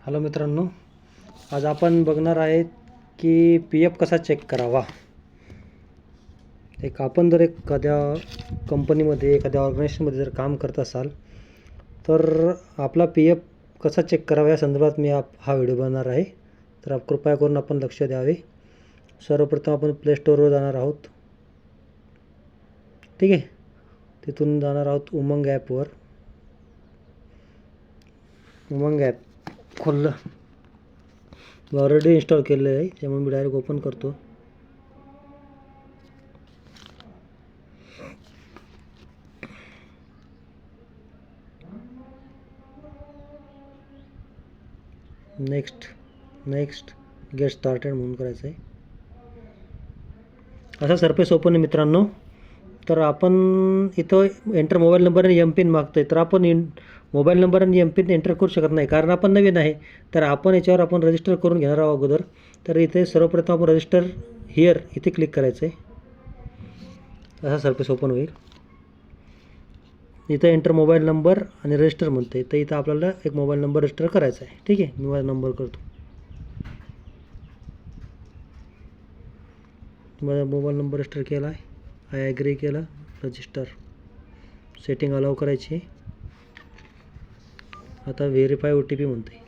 Hello मित्रांनो, आज आपण बघणार आहेत की पी एफ कसा चेक करावा. आपण जर एखाद्या कंपनीमध्ये एखाद्या ऑर्गनायझेशनमध्ये जर काम करत असाल तर आपला पी एफ कसा चेक करावा या संदर्भात मी हा व्हिडिओ बनवणार आहे. तर कृपया करून आपण लक्ष द्यावे. सर्वप्रथम आपण प्ले स्टोअरवर जाणार आहोत. ठीक आहे, तिथून जाणार आहोत उमंग ॲपवर. उमंग ॲप खोललं, ऑलरेडी इन्स्टॉल केलेलं आहे त्यामुळे मी डायरेक्ट ओपन करतो. नेक्स्ट गेट स्टार्टेड म्हणून करायचं आहे. असा सरफेस ओपन आहे मित्रांनो. तर आपण इथं एंटर मोबाईल नंबर आणि एम पिन मागतोय. तर आपण मोबाईल नंबर आणि एम पिन एंटर करू शकत नाही कारण आपण नवीन आहे. तर आपण याच्यावर आपण रजिस्टर करून घेणार आहोत अगोदर. तर इथे सर्वप्रथम आपण रजिस्टर हिअर इथे क्लिक करायचं आहे. असा सरफेस ओपन होईल. इथं एंटर मोबाईल नंबर आणि रजिस्टर म्हणते. तर इथं आपल्याला एक मोबाईल नंबर रजिस्टर करायचा आहे. ठीक आहे, मी माझा नंबर करतो. माझा मोबाईल नंबर रजिस्टर केला आहे. आय ॲग्री केला. रजिस्टर सेटिंग अलाव करायची. आता व्हेरीफाय ओ टी पी म्हणते.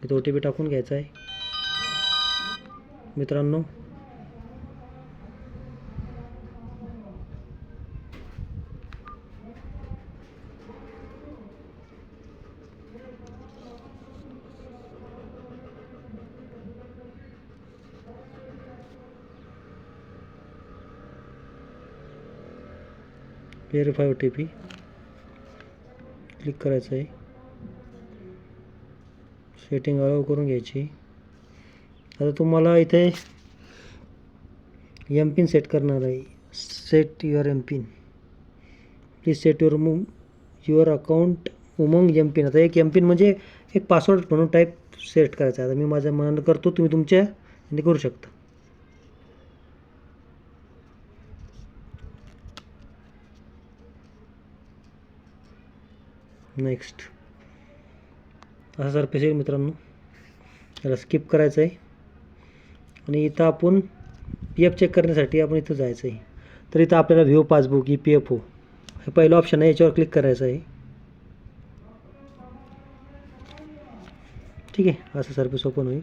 इथं ओ टी पी टाकून घ्यायचा आहे मित्रांनो. Verify O T P click करायचं आहे. सेटिंग अलाव करून घ्यायची. आता तुम्हाला इथे एम पिन सेट करणार आहे. Set your M pin. Please set your account Umang M pin. आता एक एम पिन म्हणजे एक पासवर्ड म्हणून टाईप सेट करायचा आहे. आता मी माझ्या मनानं करतो, तुम्ही तुमच्या याने करू शकता. नेक्स्ट असा सरफेस येईल मित्रांनो. त्याला स्किप करायचं आहे आणि इथं आपण पी एफ चेक करण्यासाठी आपण इथं जायचं आहे. तर इथं आपल्याला view passbook E P F O हे पहिलं ऑप्शन आहे, याच्यावर क्लिक करायचं आहे. ठीक आहे, असं सरफेस ओपन होईल.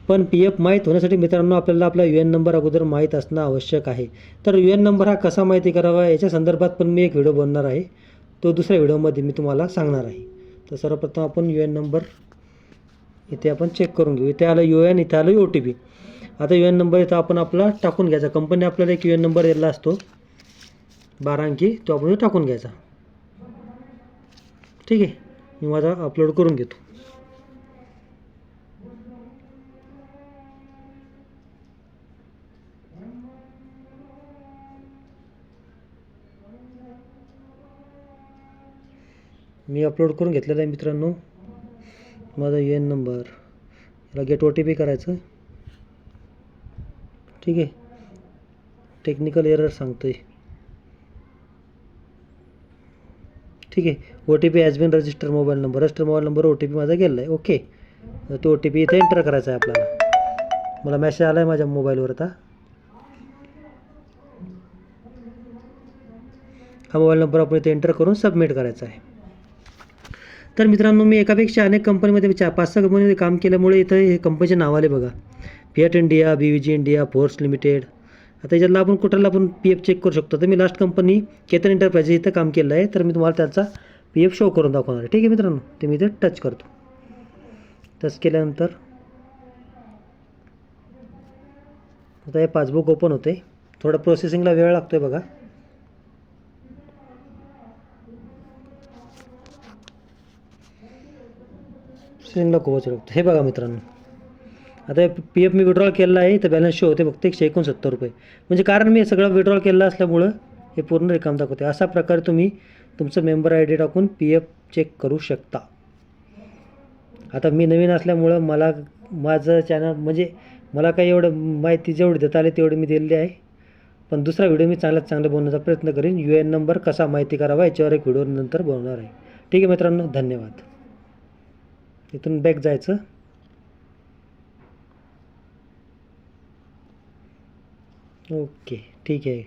पण पी एफ माहीत होण्यासाठी मित्रांनो आपल्याला आपला यू एन नंबर अगोदर माहीत असणं आवश्यक आहे. तर यू एन नंबर हा कसा माहिती करावा याच्या संदर्भात पण मी एक व्हिडिओ बनवणार आहे. तो दुसऱ्या व्हिडिओमध्ये मी तुम्हाला सांगणार आहे. तर सर्वप्रथम आपण यू एन नंबर इथे आपण चेक करून घेऊ. इथे आलं यू एन, इथे आलं ओ टी पी. आता यू एन नंबर इथं आपण आपला टाकून घ्यायचा. कंपनी आपल्याला एक यू एन नंबर दिला असतो 12 अंकी, तो आपण टाकून घ्यायचा. ठीक आहे, मी माझा अपलोड करून घेतो. मी अपलोड करून घेतलेला आहे मित्रांनो माझा यू एन नंबर. याला गेट ओ टी पी करायचं. ठीक आहे, टेक्निकल एरर सांगतोय. ठीक आहे, O T P has been register mobile number. Register mobile number O T P माझा गेला आहे. ओके, तो ओ टी पी इथे एंटर करायचा आहे आपल्याला. मला मेसेज आला आहे माझ्या मोबाईलवर. आता हा मोबाईल नंबर आपण इथे एंटर करून सबमिट करायचा आहे. तर मित्रांनो, मी एकापेक्षा अनेक कंपनीमध्ये 5-6 कंपनीमध्ये काम केल्यामुळे इथं हे कंपनीचे नाव आले बघा. फिएट इंडिया, बी व्ही जी इंडिया, फोर्स लिमिटेड. आता याच्यातला आपण कुठला आपण पी एफ चेक करू शकतो. तर मी लास्ट कंपनी केतन एंटरप्राइजेस इथं काम केलं आहे. तर मी तुम्हाला त्याचा पी एफ शो करून दाखवणार आहे. ठीक आहे मित्रांनो, ते मी इथे टच करतो. टच केल्यानंतर आता हे पासबुक ओपन होते. थोडं प्रोसेसिंगला वेळ लागतो आहे बघा. प्रोसेसिंगला खूपच वेळ लागतो. हे बघा मित्रांनो, आता पी एफ मी विड्रॉल केलेला आहे. तर बॅलन्स शो होते फक्त 169 रुपये. म्हणजे कारण मी सगळं विड्रॉल केलेलं असल्यामुळं हे पूर्ण रिकाम दाखवते. अशा प्रकारे तुम्ही तुमचं मेंबर आय डी टाकून पी एफ चेक करू शकता. आता मी नवीन असल्यामुळं मला माझं चॅनल म्हणजे मला काही एवढं माहिती जेवढी देता आली तेवढी मी दिलेली आहे. पण दुसरा व्हिडिओ मी चांगल्यात चांगलं बनवण्याचा प्रयत्न करेन. यू एन नंबर कसा माहिती करावा याच्यावर एक व्हिडिओ नंतर बनवणार आहे. ठीक आहे मित्रांनो, धन्यवाद. इथून बॅक जायचं. ओके ठीक आहे.